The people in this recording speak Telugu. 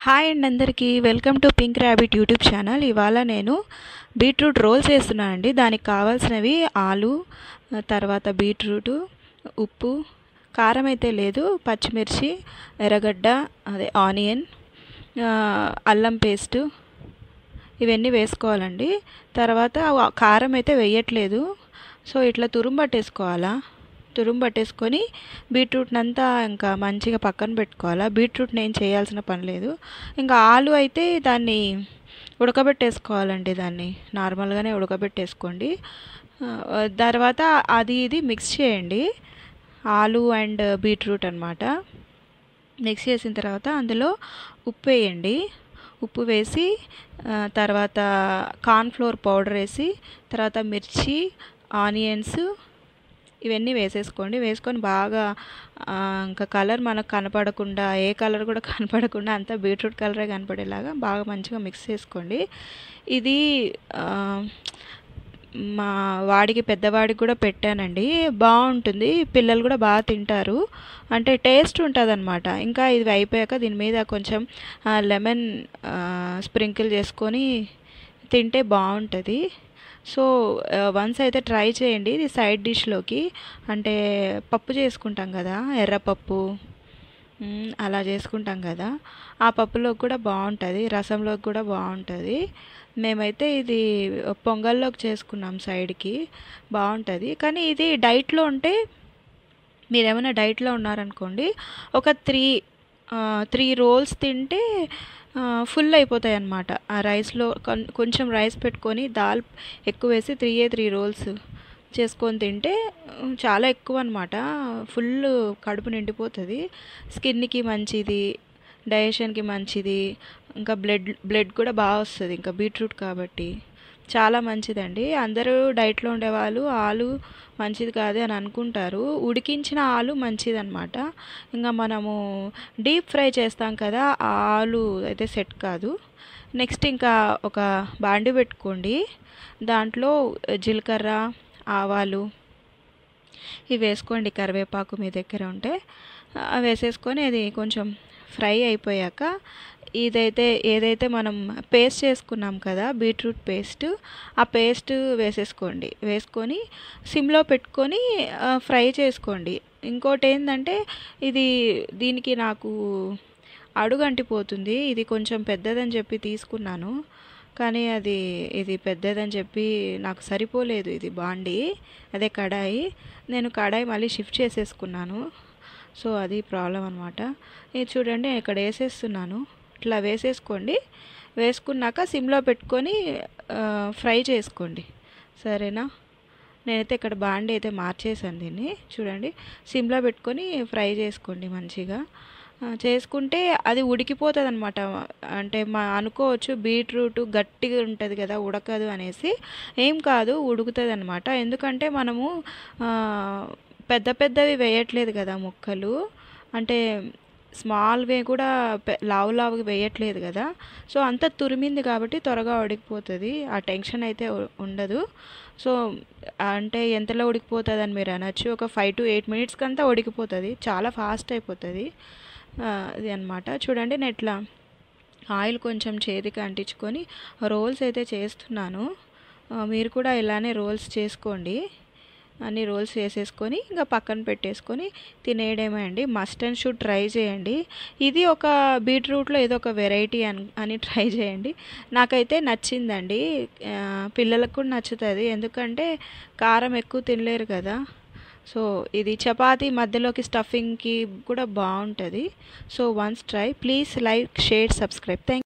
హాయ్ అండి అందరికీ welcome to pink rabbit YouTube channel. ఇవాళ నేను బీట్రూట్ రోల్స్ వేస్తున్నానండి. దానికి కావాల్సినవి ఆలు, తర్వాత బీట్రూటు, ఉప్పు, కారం అయితే లేదు, పచ్చిమిర్చి, ఎర్రగడ్డ అదే ఆనియన్, అల్లం పేస్టు ఇవన్నీ వేసుకోవాలండి. తర్వాత కారం అయితే వేయట్లేదు. సో ఇట్లా తురుము పట్టేసుకొని బీట్రూట్ని అంతా ఇంకా మంచిగా పక్కన పెట్టుకోవాలా. బీట్రూట్ని ఏం చేయాల్సిన పని లేదు. ఇంకా ఆలు అయితే దాన్ని ఉడకబెట్టేసుకోవాలండి. దాన్ని నార్మల్గానే ఉడకబెట్టేసుకోండి. తర్వాత ఇది మిక్స్ చేయండి, ఆలు అండ్ బీట్రూట్ అన్నమాట. మిక్స్ చేసిన తర్వాత అందులో ఉప్పు వేయండి. ఉప్పు వేసి తర్వాత కార్న్ఫ్లోర్ పౌడర్ వేసి తర్వాత మిర్చి, ఆనియన్స్ ఇవన్నీ వేసేసుకోండి. వేసుకొని బాగా ఇంకా కలర్ మనకు కనపడకుండా, ఏ కలర్ కూడా కనపడకుండా అంతా బీట్రూట్ కలరే కనపడేలాగా బాగా మంచిగా మిక్స్ చేసుకోండి. ఇది మా వాడికి పెద్దవాడికి కూడా పెట్టానండి. బాగుంటుంది, పిల్లలు కూడా బాగా తింటారు, అంటే టేస్ట్ ఉంటుంది అనమాట. ఇంకా ఇది అయిపోయాక దీని మీద కొంచెం లెమన్ స్ప్రింకిల్ చేసుకొని తింటే బాగుంటుంది. సో వన్స్ అయితే ట్రై చేయండి. ఇది సైడ్ డిష్లోకి, అంటే పప్పు చేసుకుంటాం కదా, ఎర్రపప్పు అలా చేసుకుంటాం కదా, ఆ పప్పులోకి కూడా బాగుంటుంది, రసంలోకి కూడా బాగుంటుంది. మేమైతే ఇది పొంగల్లోకి చేసుకున్నాం, సైడ్కి బాగుంటుంది. కానీ ఇది డైట్లో ఉంటే, మీరు ఏమైనా డైట్లో ఉన్నారనుకోండి, ఒక త్రీ రోల్స్ తింటే ఫుల్ అయిపోతాయి అన్నమాట. ఆ రైస్లో కొంచెం రైస్ పెట్టుకొని దాల్ ఎక్కువ వేసి 3 రోల్స్ చేసుకొని తింటే చాలా ఎక్కువ అన్నమాట. ఫుల్ కడుపు నిండిపోతుంది. స్కిన్కి మంచిది, డైజెషన్కి మంచిది, ఇంకా బ్లడ్ కూడా బాగా వస్తుంది. ఇంకా బీట్రూట్ కాబట్టి చాలా మంచిదండి. అందరూ డైట్లో ఉండేవాళ్ళు ఆలు మంచిది కాదు అని అనుకుంటారు. ఉడికించిన ఆలు మంచిది అనమాట. ఇంకా మనము డీప్ ఫ్రై చేస్తాం కదా, ఆ ఆలు అయితే సెట్ కాదు. నెక్స్ట్ ఇంకా ఒక బాండి పెట్టుకోండి. దాంట్లో జీలకర్ర, ఆవాలు ఇవి వేసుకోండి. కరివేపాకు మీ దగ్గర ఉంటే వేసేసుకొని అది కొంచెం ఫ్రై అయిపోయాక ఏదైతే మనం పేస్ట్ చేసుకున్నాం కదా, బీట్రూట్ పేస్ట్, ఆ పేస్ట్ వేసేసుకోండి. వేసుకొని సిమ్లో పెట్టుకొని ఫ్రై చేసుకోండి. ఇంకోటి ఏంటంటే దీనికి నాకు అడుగు అంటిపోతుంది. ఇది కొంచెం పెద్దదని చెప్పి తీసుకున్నాను, కానీ ఇది పెద్దదని చెప్పి నాకు సరిపోలేదు. ఇది బాండి, అదే కడాయి. నేను కడాయి మళ్ళీ షిఫ్ట్ చేసేసుకున్నాను. సో అది ప్రాబ్లం అనమాట. ఇది చూడండి, ఇక్కడ వేసేస్తున్నాను. ఇట్లా వేసేసుకోండి. వేసుకున్నాక సిమ్లో పెట్టుకొని ఫ్రై చేసుకోండి, సరేనా. నేనైతే ఇక్కడ బాండి అయితే మార్చేసాను. దీన్ని చూడండి, సిమ్లో పెట్టుకొని ఫ్రై చేసుకోండి మంచిగా. చేసుకుంటే అది ఉడికిపోతుంది అనమాట. అంటే అనుకోవచ్చు బీట్రూట్ గట్టిగా ఉంటుంది కదా, ఉడకదు అనేసి. ఏం కాదు, ఉడుకుతుంది అనమాట. ఎందుకంటే మనము పెద్దవి వేయట్లేదు కదా ముక్కలు, అంటే స్మాల్వే కూడా లావుగా వేయట్లేదు కదా. సో అంతా తురిమింది కాబట్టి త్వరగా ఉడికిపోతుంది. ఆ టెన్షన్ అయితే ఉండదు. సో అంటే ఎంతలో ఉడికిపోతుంది అని మీరు అనొచ్చు. ఒక 5 to 8 minutes కంతా ఉడికిపోతుంది, చాలా ఫాస్ట్ అయిపోతుంది. అది అనమాట. చూడండి, నేను ఇట్లా ఆయిల్ కొంచెం చేతికి అంటించుకొని రోల్స్ అయితే చేస్తున్నాను. మీరు కూడా ఇలానే రోల్స్ చేసుకోండి. అన్ని రోల్స్ వేసేసుకొని ఇంకా పక్కన పెట్టేసుకొని తినేయడమే అండి. మస్ట్ అండ్ షుడ్ ట్రై చేయండి. ఇది ఒక బీట్రూట్లో ఏదో ఒక వెరైటీ అని ట్రై చేయండి. నాకైతే నచ్చిందండి. పిల్లలకు కూడా నచ్చుతుంది, ఎందుకంటే కారం ఎక్కువ తినలేరు కదా. సో ఇది చపాతీ మధ్యలోకి స్టఫింగ్కి కూడా బాగుంటుంది. So once try. Please like, share, subscribe. Thank